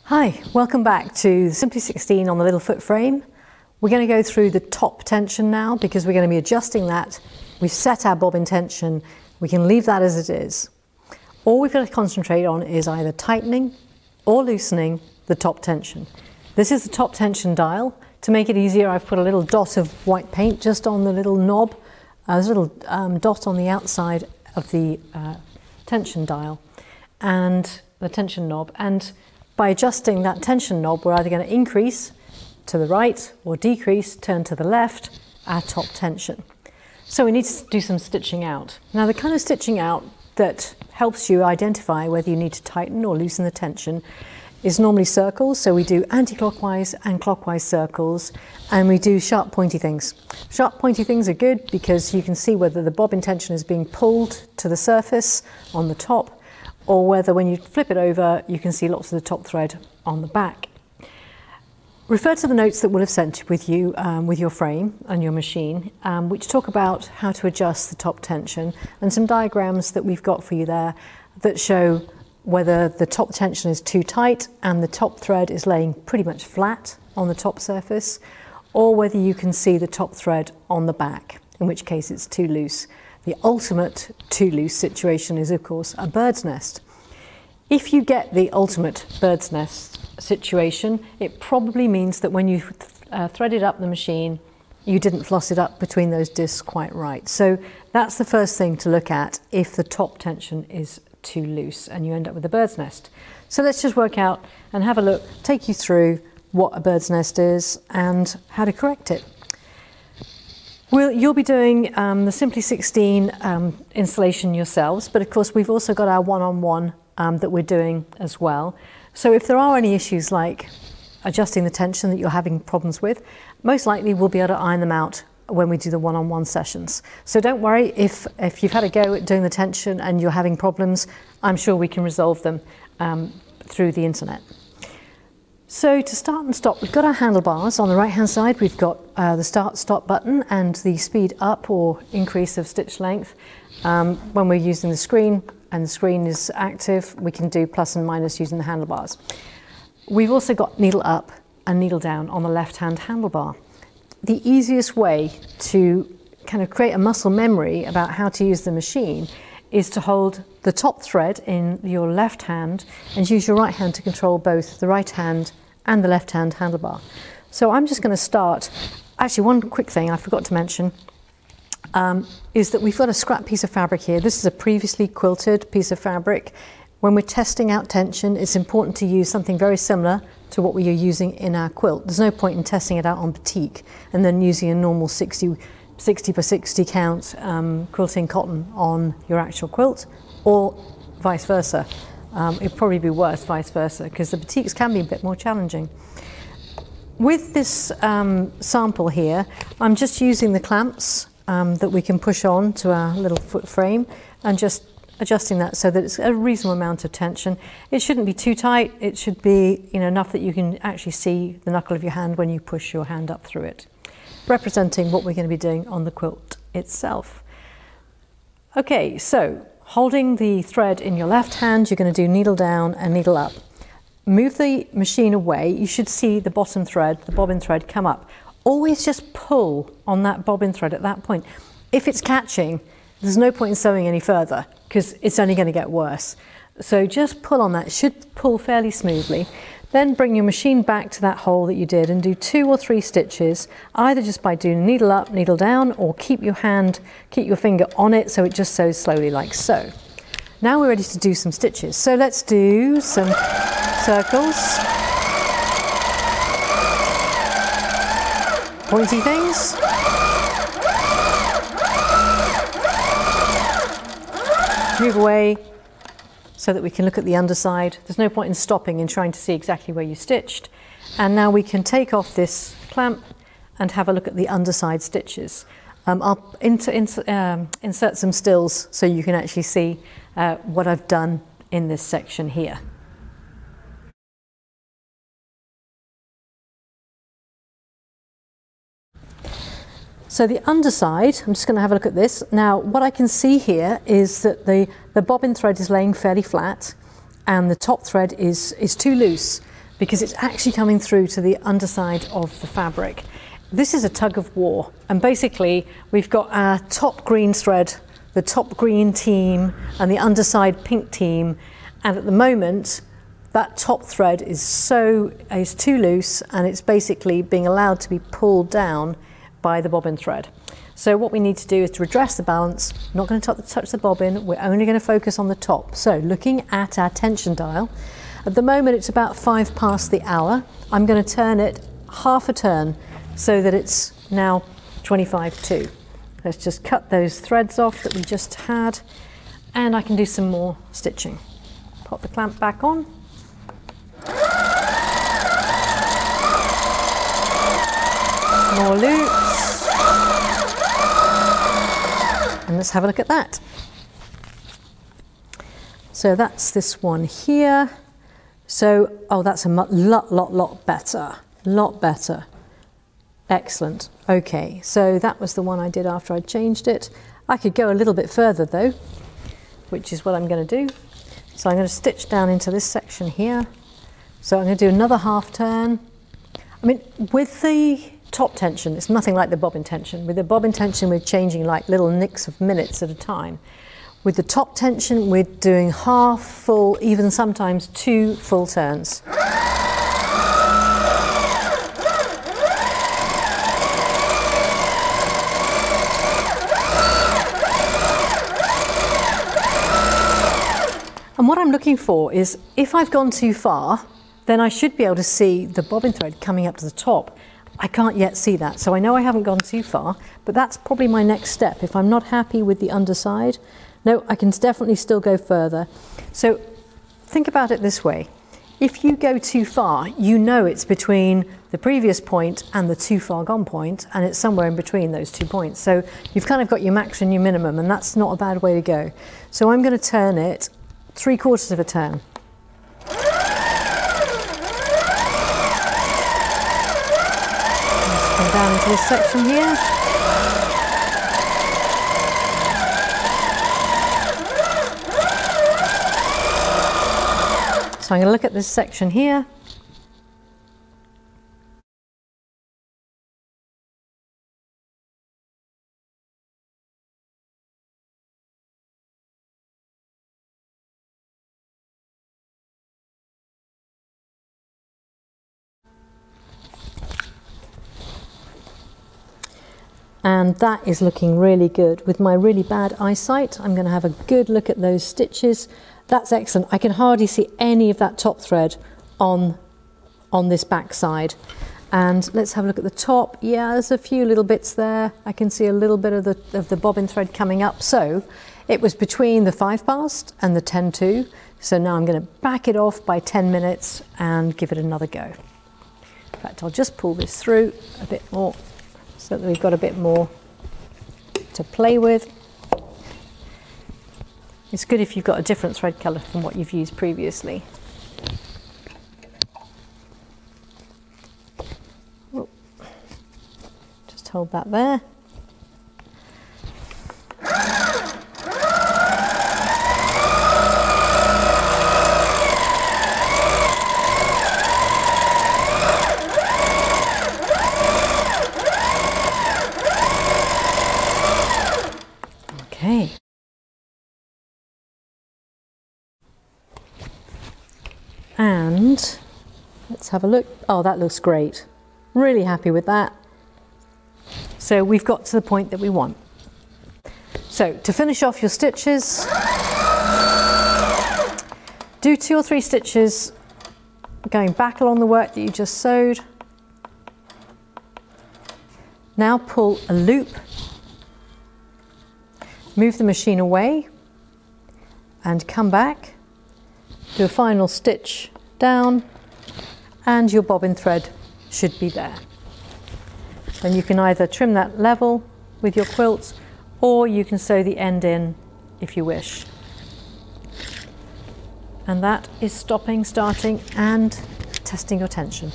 Hi, welcome back to Simply 16 on the little foot frame. We're going to go through the top tension now because we're going to be adjusting that. We've set our bobbin tension, we can leave that as it is. All we've got to concentrate on is either tightening or loosening the top tension. This is the top tension dial. To make it easier, I've put a little dot of white paint just on the little knob. There's a little dot on the outside of the tension dial and the tension knob. And by adjusting that tension knob, we're either going to increase to the right or decrease, turn to the left, our top tension. So we need to do some stitching out. Now the kind of stitching out that helps you identify whether you need to tighten or loosen the tension is normally circles. So we do anti-clockwise and clockwise circles, and we do sharp pointy things. Sharp pointy things are good because you can see whether the bobbin tension is being pulled to the surface on the top, or whether when you flip it over you can see lots of the top thread on the back. Refer to the notes that we'll have sent with you with your frame and your machine, which talk about how to adjust the top tension, and some diagrams that we've got for you there that show whether the top tension is too tight and the top thread is laying pretty much flat on the top surface, or whether you can see the top thread on the back, in which case it's too loose. The ultimate too loose situation is, of course, a bird's nest. If you get the ultimate bird's nest situation, it probably means that when you threaded up the machine, you didn't floss it up between those discs quite right. So that's the first thing to look at if the top tension is too loose and you end up with a bird's nest. So let's just work out and have a look, take you through what a bird's nest is and how to correct it. You'll be doing the Simply 16 installation yourselves, but of course we've also got our one-on-one that we're doing as well. So if there are any issues like adjusting the tension that you're having problems with, most likely we'll be able to iron them out when we do the one-on-one sessions. So don't worry if you've had a go at doing the tension and you're having problems. I'm sure we can resolve them through the internet. So to start and stop, we've got our handlebars. On the right hand side we've got the start-stop button and the speed up or increase of stitch length. When we're using the screen and the screen is active, we can do plus and minus using the handlebars. We've also got needle up and needle down on the left hand handlebar. The easiest way to kind of create a muscle memory about how to use the machine is to hold the top thread in your left hand and use your right hand to control both the right hand and the left hand handlebar. So I'm just going to start. Actually, one quick thing I forgot to mention is that we've got a scrap piece of fabric here. This is a previously quilted piece of fabric. When we're testing out tension, it's important to use something very similar to what we are using in our quilt. There's no point in testing it out on batik and then using a normal 60 by 60 count quilting cotton on your actual quilt, or vice versa. It'd probably be worse vice versa because the batiks can be a bit more challenging. With this sample here, I'm just using the clamps that we can push on to our little foot frame and just adjusting that so that it's a reasonable amount of tension. It shouldn't be too tight. It should be enough that you can actually see the knuckle of your hand when you push your hand up through it, representing what we're going to be doing on the quilt itself. Okay, so holding the thread in your left hand, you're going to do needle down and needle up. Move the machine away. You should see the bottom thread, the bobbin thread, come up. Always just pull on that bobbin thread at that point. If it's catching, there's no point in sewing any further because it's only going to get worse. So just pull on that. It should pull fairly smoothly. Then bring your machine back to that hole that you did and do 2 or 3 stitches, either just by doing needle up, needle down, or keep your finger on it so it just sews slowly like so. Now we're ready to do some stitches. So let's do some circles, pointy things, move away so that we can look at the underside. There's no point in stopping and trying to see exactly where you stitched. And now we can take off this clamp and have a look at the underside stitches. I'll insert some stills so you can actually see what I've done in this section here. So the underside, I'm just going to have a look at this. Now what I can see here is that the bobbin thread is laying fairly flat and the top thread is too loose. because it's actually coming through to the underside of the fabric. This is a tug-of-war, and basically we've got our top green thread, the top green team, and the underside pink team, and at the moment that top thread is too loose, and it's basically being allowed to be pulled down by the bobbin thread. So what we need to do is to redress the balance. Not going to touch the bobbin, we're only going to focus on the top. So looking at our tension dial, at the moment it's about 5 past the hour. I'm going to turn it half a turn so that it's now 25 to. Let's just cut those threads off that we just had, and I can do some more stitching. Pop the clamp back on. More loops. And let's have a look at that. So that's this one here. So, oh, that's a lot better. Lot better. Excellent. Okay, so that was the one I did after I changed it. I could go a little bit further though, which is what I'm going to do. So I'm going to stitch down into this section here. So I'm going to do another half turn. I mean, with the top tension, it's nothing like the bobbin tension. With the bobbin tension, we're changing like little nicks of minutes at a time. With the top tension, we're doing half, full, even sometimes 2 full turns. And what I'm looking for is, if I've gone too far, then I should be able to see the bobbin thread coming up to the top. I can't yet see that, so I know I haven't gone too far, but that's probably my next step. If I'm not happy with the underside, no, I can definitely still go further. So think about it this way. If you go too far, you know it's between the previous point and the too far gone point, and it's somewhere in between those 2 points. So you've kind of got your max and your minimum, and that's not a bad way to go. So I'm going to turn it 3/4 of a turn. Let's come down into this section here. So I'm going to look at this section here. And that is looking really good. With my really bad eyesight, I'm going to have a good look at those stitches. That's excellent. I can hardly see any of that top thread on this back side. And let's have a look at the top. Yeah, there's a few little bits there. I can see a little bit of the bobbin thread coming up. So it was between the 5 past and the 10 to. So now I'm going to back it off by 10 minutes and give it another go. In fact, I'll just pull this through a bit more, so that we've got a bit more to play with. It's good if you've got a different thread colour from what you've used previously. Oh. Just hold that there. Okay. And let's have a look. Oh, that looks great. Really happy with that. So we've got to the point that we want. So to finish off your stitches, do 2 or 3 stitches going back along the work that you just sewed. Now pull a loop. Move the machine away and come back, do a final stitch down, and your bobbin thread should be there. Then you can either trim that level with your quilt, or you can sew the end in if you wish. And that is stopping, starting, and testing your tension.